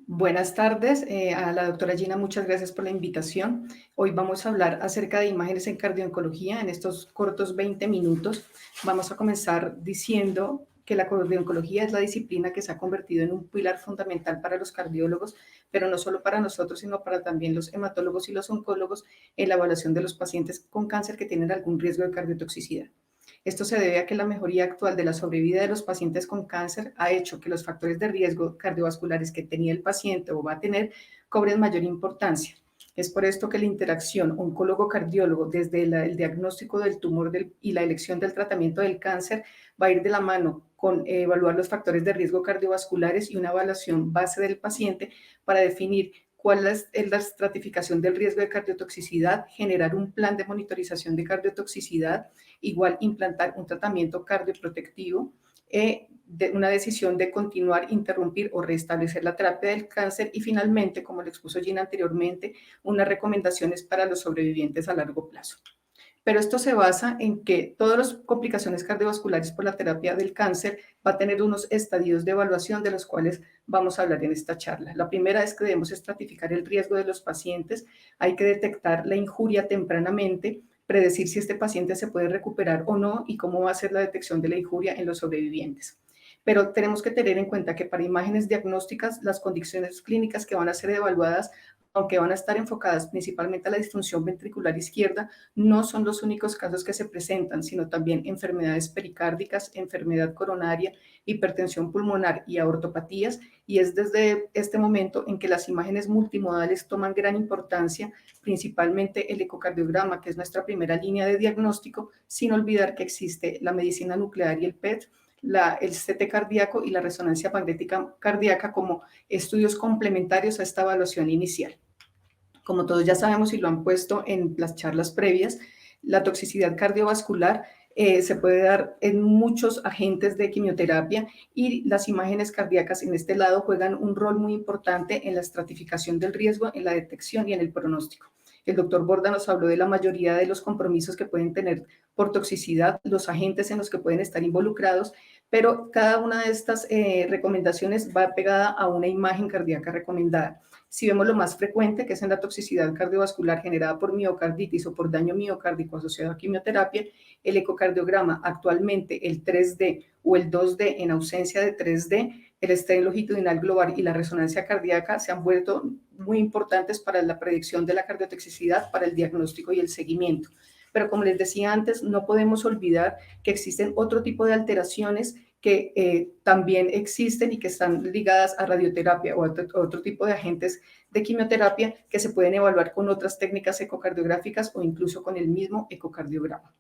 Buenas tardes, a la doctora Gina, muchas gracias por la invitación. Hoy vamos a hablar acerca de imágenes en cardiooncología en estos cortos 20 minutos. Vamos a comenzar diciendo que la cardiooncología es la disciplina que se ha convertido en un pilar fundamental para los cardiólogos, pero no solo para nosotros, sino para también los hematólogos y los oncólogos en la evaluación de los pacientes con cáncer que tienen algún riesgo de cardiotoxicidad. Esto se debe a que la mejoría actual de la sobrevida de los pacientes con cáncer ha hecho que los factores de riesgo cardiovasculares que tenía el paciente o va a tener cobren mayor importancia. Es por esto que la interacción oncólogo-cardiólogo desde el diagnóstico del tumor y la elección del tratamiento del cáncer va a ir de la mano con evaluar los factores de riesgo cardiovasculares y una evaluación base del paciente para definir cuál es la estratificación del riesgo de cardiotoxicidad, generar un plan de monitorización de cardiotoxicidad, igual implantar un tratamiento cardioprotectivo, de una decisión de continuar, interrumpir o restablecer la terapia del cáncer y finalmente, como lo expuso Gina anteriormente, unas recomendaciones para los sobrevivientes a largo plazo. Pero esto se basa en que todas las complicaciones cardiovasculares por la terapia del cáncer va a tener unos estadios de evaluación de los cuales vamos a hablar en esta charla. La primera es que debemos estratificar el riesgo de los pacientes, hay que detectar la injuria tempranamente, predecir si este paciente se puede recuperar o no y cómo va a ser la detección de la injuria en los sobrevivientes. Pero tenemos que tener en cuenta que para imágenes diagnósticas, las condiciones clínicas que van a ser evaluadas, aunque van a estar enfocadas principalmente a la disfunción ventricular izquierda, no son los únicos casos que se presentan, sino también enfermedades pericárdicas, enfermedad coronaria, hipertensión pulmonar y aortopatías, y es desde este momento en que las imágenes multimodales toman gran importancia, principalmente el ecocardiograma, que es nuestra primera línea de diagnóstico, sin olvidar que existe la medicina nuclear y el PET, el CT cardíaco y la resonancia magnética cardíaca como estudios complementarios a esta evaluación inicial. Como todos ya sabemos y lo han puesto en las charlas previas, la toxicidad cardiovascular se puede dar en muchos agentes de quimioterapia y las imágenes cardíacas en este lado juegan un rol muy importante en la estratificación del riesgo, en la detección y en el pronóstico. El doctor Borda nos habló de la mayoría de los compromisos que pueden tener por toxicidad, los agentes en los que pueden estar involucrados, pero cada una de estas recomendaciones va pegada a una imagen cardíaca recomendada. Si vemos lo más frecuente, que es en la toxicidad cardiovascular generada por miocarditis o por daño miocárdico asociado a quimioterapia, el ecocardiograma actualmente, el 3D o el 2D en ausencia de 3D, el estrés longitudinal global y la resonancia cardíaca se han vuelto muy importantes para la predicción de la cardiotoxicidad, para el diagnóstico y el seguimiento. Pero como les decía antes, no podemos olvidar que existen otro tipo de alteraciones que también existen y que están ligadas a radioterapia o a otro tipo de agentes de quimioterapia que se pueden evaluar con otras técnicas ecocardiográficas o incluso con el mismo ecocardiograma.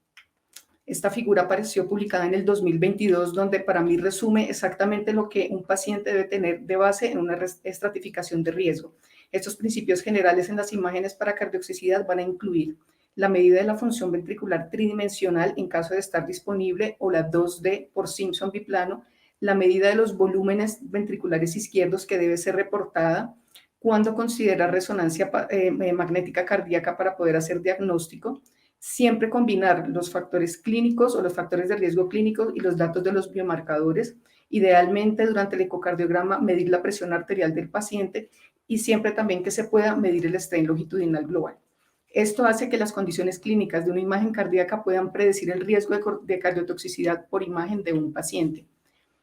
Esta figura apareció publicada en el 2022, donde para mí resume exactamente lo que un paciente debe tener de base en una estratificación de riesgo. Estos principios generales en las imágenes para cardiotoxicidad van a incluir la medida de la función ventricular tridimensional en caso de estar disponible o la 2D por Simpson biplano, la medida de los volúmenes ventriculares izquierdos que debe ser reportada, cuando considera resonancia magnética cardíaca para poder hacer diagnóstico, siempre combinar los factores clínicos o los factores de riesgo clínicos y los datos de los biomarcadores, idealmente durante el ecocardiograma medir la presión arterial del paciente y siempre también que se pueda medir el strain longitudinal global. Esto hace que las condiciones clínicas de una imagen cardíaca puedan predecir el riesgo de cardiotoxicidad por imagen de un paciente.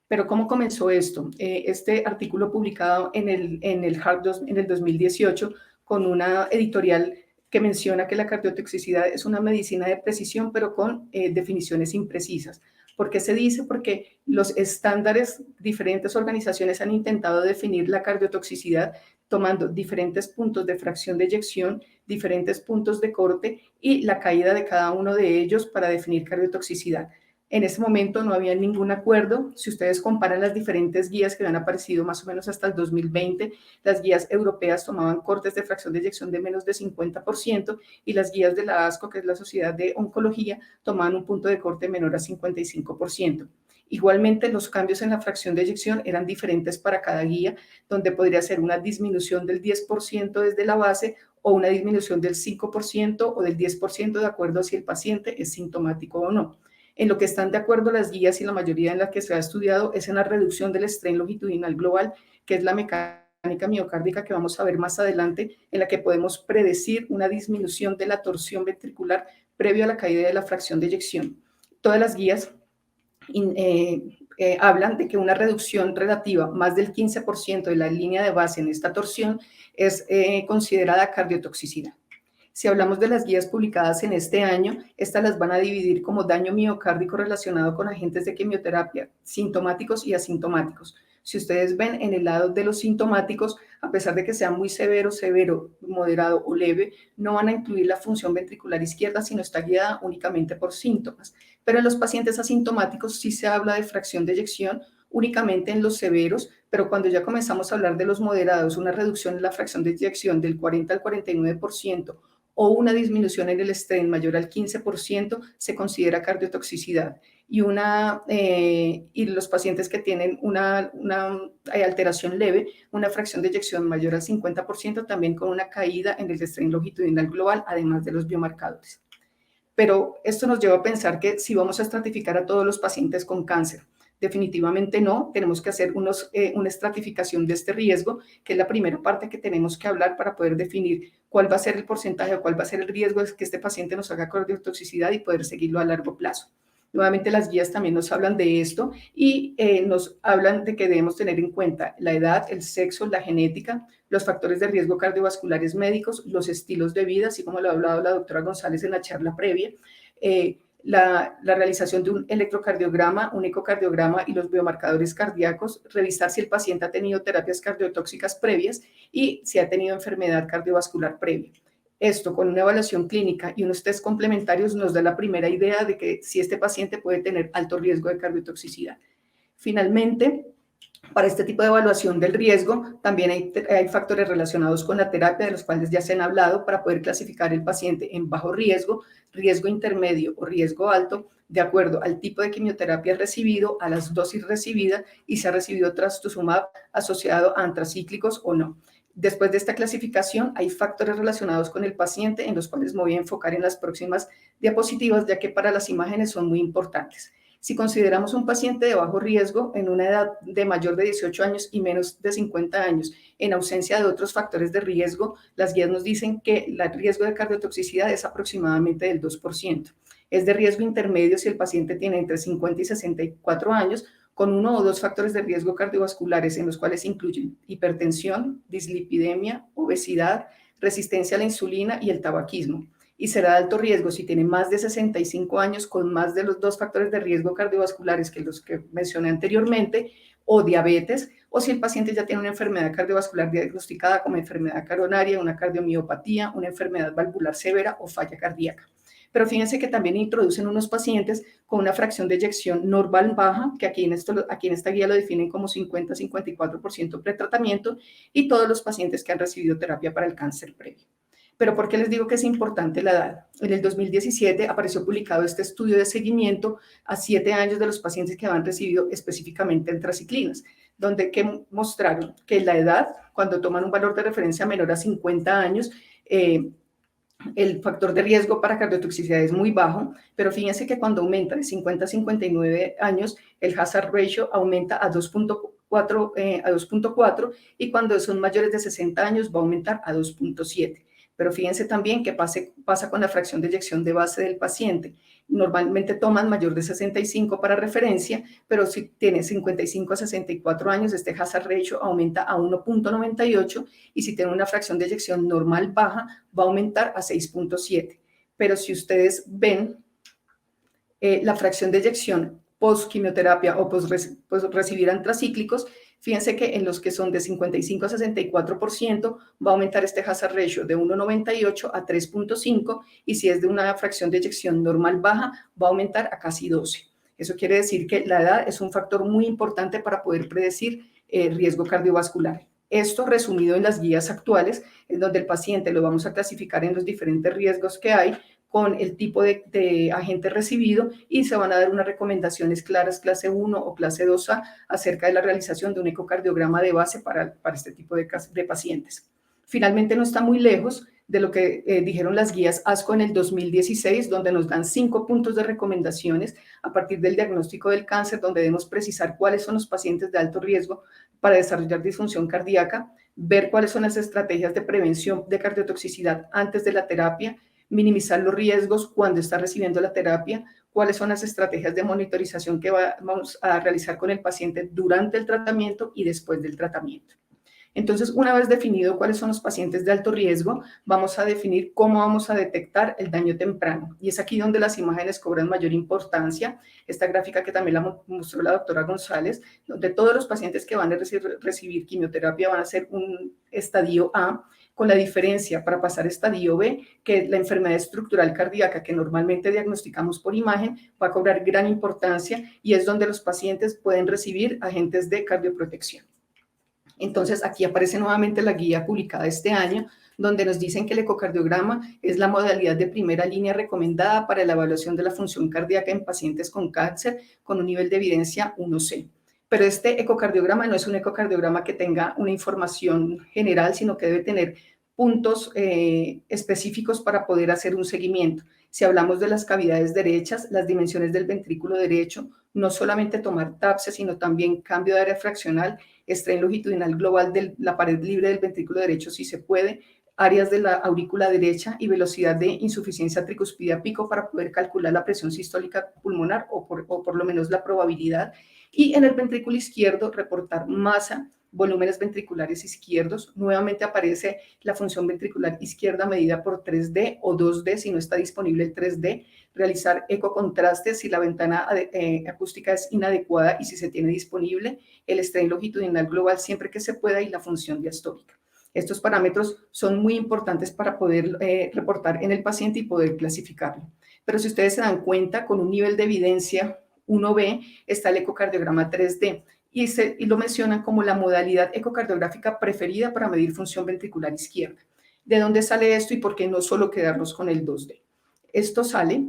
Pero ¿cómo comenzó esto? Este artículo publicado en el Heart en el 2018 con una editorial que menciona que la cardiotoxicidad es una medicina de precisión, pero con definiciones imprecisas. ¿Por qué se dice? Porque los estándares, diferentes organizaciones han intentado definir la cardiotoxicidad tomando diferentes puntos de fracción de eyección, diferentes puntos de corte y la caída de cada uno de ellos para definir cardiotoxicidad. En ese momento no había ningún acuerdo. Si ustedes comparan las diferentes guías que han aparecido más o menos hasta el 2020, las guías europeas tomaban cortes de fracción de eyección de menos de 50% y las guías de la ASCO, que es la Sociedad de Oncología, tomaban un punto de corte menor a 55%. Igualmente, los cambios en la fracción de eyección eran diferentes para cada guía, donde podría ser una disminución del 10% desde la base o una disminución del 5% o del 10% de acuerdo a si el paciente es sintomático o no. En lo que están de acuerdo las guías y la mayoría en la que se ha estudiado es en la reducción del strain longitudinal global, que es la mecánica mecánica miocárdica que vamos a ver más adelante, en la que podemos predecir una disminución de la torsión ventricular previo a la caída de la fracción de eyección. Todas las guías hablan de que una reducción relativa más del 15% de la línea de base en esta torsión es considerada cardiotoxicidad. Si hablamos de las guías publicadas en este año, estas las van a dividir como daño miocárdico relacionado con agentes de quimioterapia, sintomáticos y asintomáticos. Si ustedes ven en el lado de los sintomáticos, a pesar de que sea muy severo, moderado o leve, no van a incluir la función ventricular izquierda, sino está guiada únicamente por síntomas. Pero en los pacientes asintomáticos sí se habla de fracción de eyección únicamente en los severos, pero cuando ya comenzamos a hablar de los moderados, una reducción en la fracción de eyección del 40 al 49%, o una disminución en el strain mayor al 15%, se considera cardiotoxicidad. Y los pacientes que tienen una alteración leve, una fracción de eyección mayor al 50%, también con una caída en el strain longitudinal global, además de los biomarcadores. Pero esto nos lleva a pensar que si vamos a estratificar a todos los pacientes con cáncer, definitivamente no, tenemos que hacer una estratificación de este riesgo, que es la primera parte que tenemos que hablar para poder definir cuál va a ser el porcentaje o cuál va a ser el riesgo de que este paciente nos haga cardiotoxicidad y poder seguirlo a largo plazo. Nuevamente las guías también nos hablan de esto y nos hablan de que debemos tener en cuenta la edad, el sexo, la genética, los factores de riesgo cardiovasculares médicos, los estilos de vida, así como lo ha hablado la doctora González en la charla previa, la realización de un electrocardiograma, un ecocardiograma y los biomarcadores cardíacos, revisar si el paciente ha tenido terapias cardiotóxicas previas y si ha tenido enfermedad cardiovascular previa. Esto con una evaluación clínica y unos test complementarios nos da la primera idea de que si este paciente puede tener alto riesgo de cardiotoxicidad. Finalmente, para este tipo de evaluación del riesgo, también hay factores relacionados con la terapia, de los cuales ya se han hablado, para poder clasificar el paciente en bajo riesgo, riesgo intermedio o riesgo alto, de acuerdo al tipo de quimioterapia recibido, a las dosis recibidas y si ha recibido trastuzumab asociado a antracíclicos o no. Después de esta clasificación, hay factores relacionados con el paciente en los cuales me voy a enfocar en las próximas diapositivas, ya que para las imágenes son muy importantes. Si consideramos un paciente de bajo riesgo en una edad de mayor de 18 años y menos de 50 años, en ausencia de otros factores de riesgo, las guías nos dicen que el riesgo de cardiotoxicidad es aproximadamente del 2%. Es de riesgo intermedio si el paciente tiene entre 50 y 64 años, con uno o dos factores de riesgo cardiovasculares en los cuales incluyen hipertensión, dislipidemia, obesidad, resistencia a la insulina y el tabaquismo. Y será de alto riesgo si tiene más de 65 años con más de los dos factores de riesgo cardiovasculares que los que mencioné anteriormente, o diabetes, o si el paciente ya tiene una enfermedad cardiovascular diagnosticada como enfermedad coronaria, una cardiomiopatía, una enfermedad valvular severa o falla cardíaca. Pero fíjense que también introducen unos pacientes con una fracción de eyección normal baja, que aquí en esta guía lo definen como 50-54% pretratamiento, y todos los pacientes que han recibido terapia para el cáncer previo. Pero ¿por qué les digo que es importante la edad? En el 2017 apareció publicado este estudio de seguimiento a 7 años de los pacientes que habían recibido específicamente antraciclinas, donde mostraron que la edad, cuando toman un valor de referencia menor a 50 años, el factor de riesgo para cardiotoxicidad es muy bajo, pero fíjense que cuando aumenta de 50 a 59 años, el hazard ratio aumenta a 2.4 y cuando son mayores de 60 años va a aumentar a 2.7. Pero fíjense también qué pasa con la fracción de eyección de base del paciente. Normalmente toman mayor de 65 para referencia, pero si tiene 55 a 64 años, este hazard ratio aumenta a 1.98 y si tiene una fracción de eyección normal baja, va a aumentar a 6.7. Pero si ustedes ven la fracción de eyección post-quimioterapia o post-recibir antracíclicos, fíjense que en los que son de 55 a 64% va a aumentar este hazard ratio de 1.98 a 3.5 y si es de una fracción de eyección normal baja va a aumentar a casi 12. Eso quiere decir que la edad es un factor muy importante para poder predecir riesgo cardiovascular. Esto resumido en las guías actuales, en donde el paciente lo vamos a clasificar en los diferentes riesgos que hay, con el tipo de agente recibido y se van a dar unas recomendaciones claras, clase 1 o clase 2A, acerca de la realización de un ecocardiograma de base para este tipo de pacientes. Finalmente, no está muy lejos de lo que dijeron las guías ASCO en el 2016, donde nos dan 5 puntos de recomendaciones a partir del diagnóstico del cáncer, donde debemos precisar cuáles son los pacientes de alto riesgo para desarrollar disfunción cardíaca. ver cuáles son las estrategias de prevención de cardiotoxicidad antes de la terapia, minimizar los riesgos cuando está recibiendo la terapia, cuáles son las estrategias de monitorización que vamos a realizar con el paciente durante el tratamiento y después del tratamiento. Entonces, una vez definido cuáles son los pacientes de alto riesgo, vamos a definir cómo vamos a detectar el daño temprano. Y es aquí donde las imágenes cobran mayor importancia. Esta gráfica que también la mostró la doctora González, donde todos los pacientes que van a recibir quimioterapia van a ser un estadio A, con la diferencia para pasar estadio B, que la enfermedad estructural cardíaca que normalmente diagnosticamos por imagen va a cobrar gran importancia y es donde los pacientes pueden recibir agentes de cardioprotección. Entonces, aquí aparece nuevamente la guía publicada este año, donde nos dicen que el ecocardiograma es la modalidad de primera línea recomendada para la evaluación de la función cardíaca en pacientes con cáncer con un nivel de evidencia 1C. Pero este ecocardiograma no es un ecocardiograma que tenga una información general, sino que debe tener puntos específicos para poder hacer un seguimiento. Si hablamos de las cavidades derechas, las dimensiones del ventrículo derecho, no solamente tomar TAPSE, sino también cambio de área fraccional, strain longitudinal global de la pared libre del ventrículo derecho si se puede, áreas de la aurícula derecha y velocidad de insuficiencia tricuspide pico para poder calcular la presión sistólica pulmonar o por lo menos la probabilidad. Y en el ventrículo izquierdo reportar masa, volúmenes ventriculares izquierdos. Nuevamente aparece la función ventricular izquierda medida por 3D o 2D si no está disponible el 3D. Realizar ecocontrastes si la ventana acústica es inadecuada y si se tiene disponible. El strain longitudinal global siempre que se pueda y la función diastólica. Estos parámetros son muy importantes para poder reportar en el paciente y poder clasificarlo. Pero si ustedes se dan cuenta, con un nivel de evidencia 1B está el ecocardiograma 3D y lo mencionan como la modalidad ecocardiográfica preferida para medir función ventricular izquierda. ¿De dónde sale esto y por qué no solo quedarnos con el 2D? Esto sale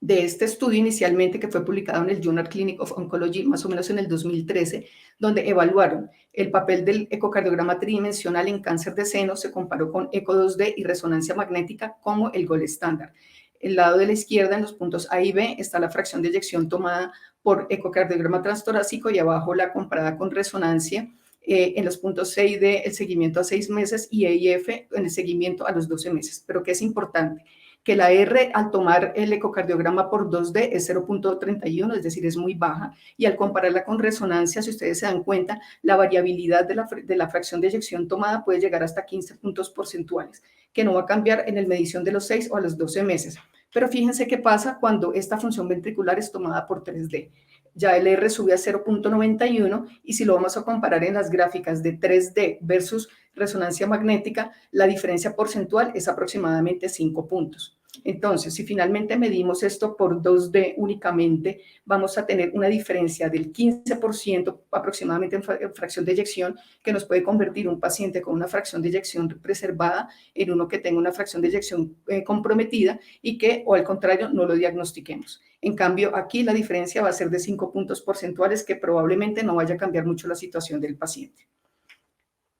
de este estudio inicialmente que fue publicado en el Journal Clinic of Oncology más o menos en el 2013, donde evaluaron el papel del ecocardiograma tridimensional en cáncer de seno, se comparó con eco 2D y resonancia magnética como el gold estándar. El lado de la izquierda, en los puntos A y B, está la fracción de eyección tomada por ecocardiograma transtorácico y abajo la comparada con resonancia. En los puntos C y D, el seguimiento a 6 meses y E y F en el seguimiento a los 12 meses. Pero ¿qué es importante? Que la R al tomar el ecocardiograma por 2D es 0.31, es decir, es muy baja, y al compararla con resonancia, si ustedes se dan cuenta, la variabilidad de la fracción de eyección tomada puede llegar hasta 15 puntos porcentuales, que no va a cambiar en la medición de los 6 o a los 12 meses. Pero fíjense qué pasa cuando esta función ventricular es tomada por 3D. Ya el R sube a 0.91 y si lo vamos a comparar en las gráficas de 3D versus resonancia magnética, la diferencia porcentual es aproximadamente 5 puntos. Entonces, si finalmente medimos esto por 2D únicamente, vamos a tener una diferencia del 15% aproximadamente en fracción de eyección, que nos puede convertir un paciente con una fracción de eyección preservada en uno que tenga una fracción de eyección comprometida y que, o al contrario, no lo diagnostiquemos. En cambio, aquí la diferencia va a ser de 5 puntos porcentuales que probablemente no vaya a cambiar mucho la situación del paciente.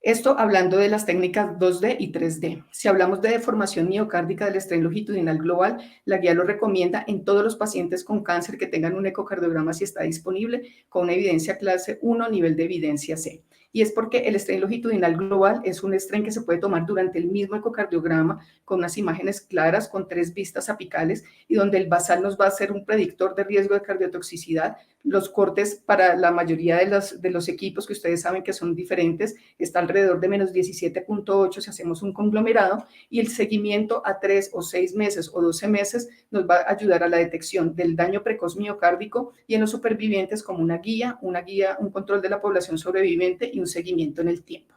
Esto hablando de las técnicas 2D y 3D. Si hablamos de deformación miocárdica del strain longitudinal global, la guía lo recomienda en todos los pacientes con cáncer que tengan un ecocardiograma si está disponible con una evidencia clase 1, nivel de evidencia C. Y es porque el strain longitudinal global es un strain que se puede tomar durante el mismo ecocardiograma con unas imágenes claras, con 3 vistas apicales y donde el basal nos va a ser un predictor de riesgo de cardiotoxicidad. Los cortes para la mayoría de los equipos que ustedes saben que son diferentes está alrededor de menos 17.8 si hacemos un conglomerado y el seguimiento a 3 o 6 meses o 12 meses nos va a ayudar a la detección del daño precoz miocárdico y en los supervivientes como una guía, un control de la población sobreviviente y un seguimiento en el tiempo.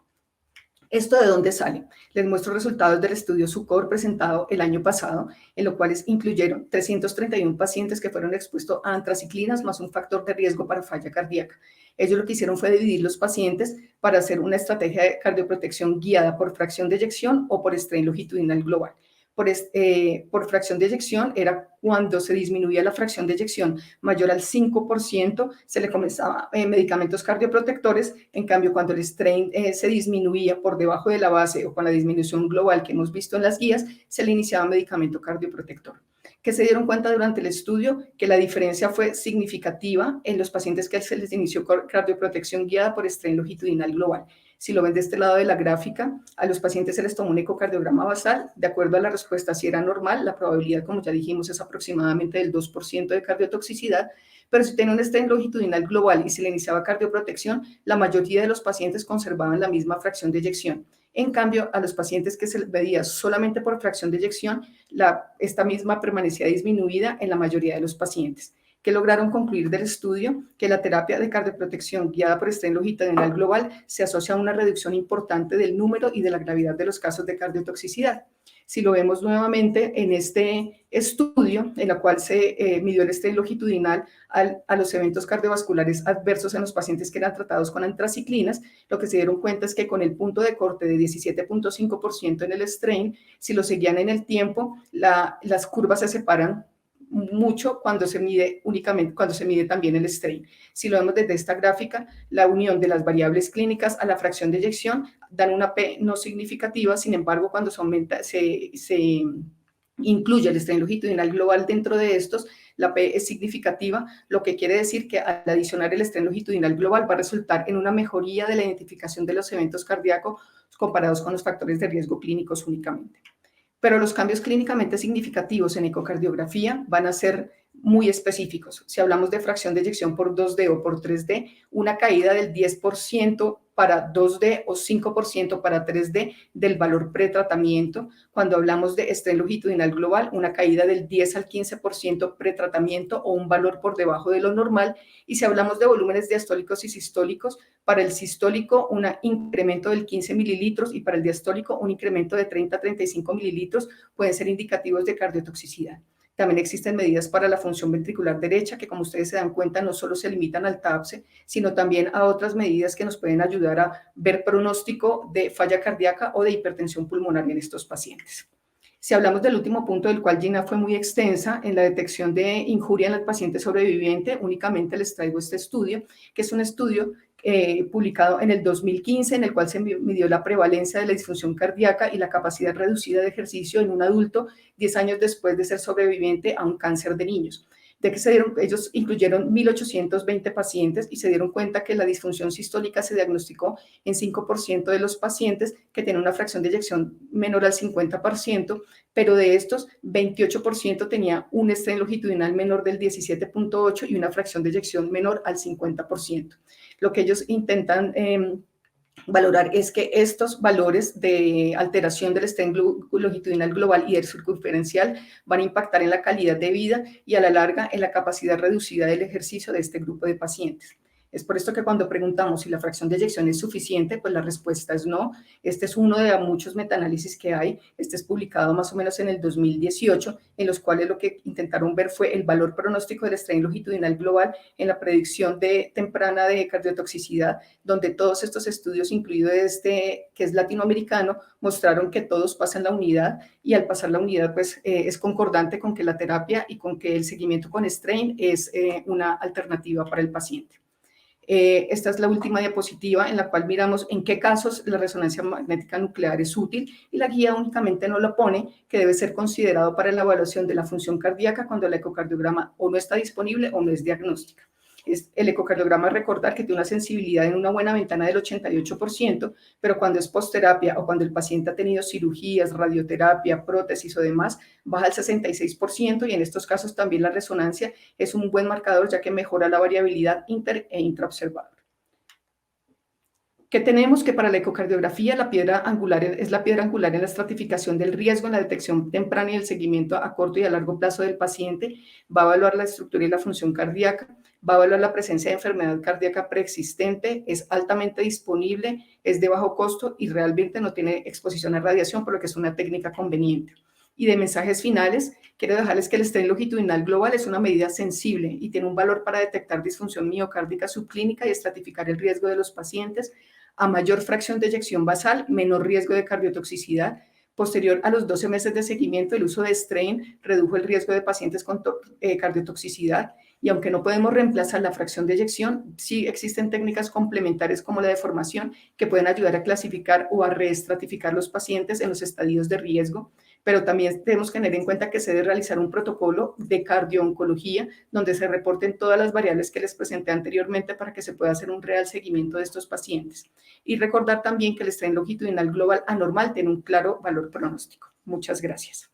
¿Esto de dónde sale? Les muestro resultados del estudio SUCOR presentado el año pasado, en lo cual incluyeron 331 pacientes que fueron expuestos a antraciclinas más un factor de riesgo para falla cardíaca. Ellos lo que hicieron fue dividir los pacientes para hacer una estrategia de cardioprotección guiada por fracción de eyección o por strain longitudinal global. Por fracción de eyección era cuando se disminuía la fracción de eyección mayor al 5%, se le comenzaba medicamentos cardioprotectores, en cambio cuando el strain se disminuía por debajo de la base o con la disminución global que hemos visto en las guías, se le iniciaba medicamento cardioprotector. Que se dieron cuenta durante el estudio que la diferencia fue significativa en los pacientes que se les inició cardioprotección guiada por strain longitudinal global. Si lo ven de este lado de la gráfica, a los pacientes se les tomó un ecocardiograma basal. De acuerdo a la respuesta, si era normal, la probabilidad, como ya dijimos, es aproximadamente del 2% de cardiotoxicidad, pero si tenía un stent longitudinal global y se le iniciaba cardioprotección, la mayoría de los pacientes conservaban la misma fracción de eyección. En cambio, a los pacientes que se les veía solamente por fracción de eyección, esta misma permanecía disminuida en la mayoría de los pacientes. Que lograron concluir del estudio que la terapia de cardioprotección guiada por stent longitudinal global se asocia a una reducción importante del número y de la gravedad de los casos de cardiotoxicidad. Si lo vemos nuevamente en este estudio, en el cual se midió el stent longitudinal a los eventos cardiovasculares adversos en los pacientes que eran tratados con antraciclinas, lo que se dieron cuenta es que con el punto de corte de 17.5% en el strain, si lo seguían en el tiempo, las curvas se separan mucho cuando se mide también el strain. Si lo vemos desde esta gráfica, la unión de las variables clínicas a la fracción de eyección dan una P no significativa. Sin embargo, cuando se incluye el stent longitudinal global dentro de estos, la P es significativa, lo que quiere decir que al adicionar el stent longitudinal global va a resultar en una mejoría de la identificación de los eventos cardíacos comparados con los factores de riesgo clínicos únicamente. Pero los cambios clínicamente significativos en ecocardiografía van a ser muy específicos. Si hablamos de fracción de eyección por 2D o por 3D, una caída del 10% para 2D o 5% para 3D del valor pretratamiento. Cuando hablamos de stent longitudinal global, una caída del 10 al 15% pretratamiento o un valor por debajo de lo normal. Y si hablamos de volúmenes diastólicos y sistólicos, para el sistólico un incremento del 15 mililitros y para el diastólico un incremento de 30 a 35 mililitros pueden ser indicativos de cardiotoxicidad. También existen medidas para la función ventricular derecha que, como ustedes se dan cuenta, no solo se limitan al TAPSE, sino también a otras medidas que nos pueden ayudar a ver pronóstico de falla cardíaca o de hipertensión pulmonar en estos pacientes. Si hablamos del último punto, del cual Gina fue muy extensa en la detección de injuria en el paciente sobreviviente, únicamente les traigo este estudio, que es un estudio publicado en el 2015, en el cual se midió la prevalencia de la disfunción cardíaca y la capacidad reducida de ejercicio en un adulto 10 años después de ser sobreviviente a un cáncer de niños. Ellos incluyeron 1.820 pacientes y se dieron cuenta que la disfunción sistólica se diagnosticó en 5% de los pacientes que tienen una fracción de eyección menor al 50%, pero de estos, 28% tenía un stent longitudinal menor del 17.8 y una fracción de eyección menor al 50%. Lo que ellos intentan valorar es que estos valores de alteración del stent longitudinal global y del circunferencial van a impactar en la calidad de vida y a la larga en la capacidad reducida del ejercicio de este grupo de pacientes. Es por esto que cuando preguntamos si la fracción de eyección es suficiente, pues la respuesta es no. Este es uno de muchos metaanálisis que hay. Este es publicado más o menos en el 2018, en los cuales lo que intentaron ver fue el valor pronóstico del strain longitudinal global en la predicción temprana de cardiotoxicidad, donde todos estos estudios, incluido este que es latinoamericano, mostraron que todos pasan la unidad y al pasar la unidad pues es concordante con que la terapia y con que el seguimiento con strain es una alternativa para el paciente. Esta es la última diapositiva en la cual miramos en qué casos la resonancia magnética nuclear es útil y la guía únicamente nos lo pone que debe ser considerado para la evaluación de la función cardíaca cuando el ecocardiograma o no está disponible o no es diagnóstica. El ecocardiograma, recordar que tiene una sensibilidad en una buena ventana del 88%, pero cuando es postterapia o cuando el paciente ha tenido cirugías, radioterapia, prótesis o demás, baja al 66% y en estos casos también la resonancia es un buen marcador ya que mejora la variabilidad inter e intraobservador. ¿Qué tenemos? Que para la ecocardiografía la piedra angular es la piedra angular en la estratificación del riesgo, en la detección temprana y el seguimiento a corto y a largo plazo del paciente. Va a evaluar la estructura y la función cardíaca, va a evaluar la presencia de enfermedad cardíaca preexistente, es altamente disponible, es de bajo costo y realmente no tiene exposición a radiación, por lo que es una técnica conveniente. Y de mensajes finales, quiero dejarles que el stent longitudinal global es una medida sensible y tiene un valor para detectar disfunción miocárdica subclínica y estratificar el riesgo de los pacientes. A mayor fracción de eyección basal, menor riesgo de cardiotoxicidad. Posterior a los 12 meses de seguimiento, el uso de strain redujo el riesgo de pacientes con cardiotoxicidad. Y aunque no podemos reemplazar la fracción de eyección, sí existen técnicas complementarias como la deformación que pueden ayudar a clasificar o a reestratificar los pacientes en los estadios de riesgo. pero también tenemos que tener en cuenta que se debe realizar un protocolo de cardio-oncología donde se reporten todas las variables que les presenté anteriormente para que se pueda hacer un real seguimiento de estos pacientes. Y recordar también que el strain longitudinal global anormal tiene un claro valor pronóstico. Muchas gracias.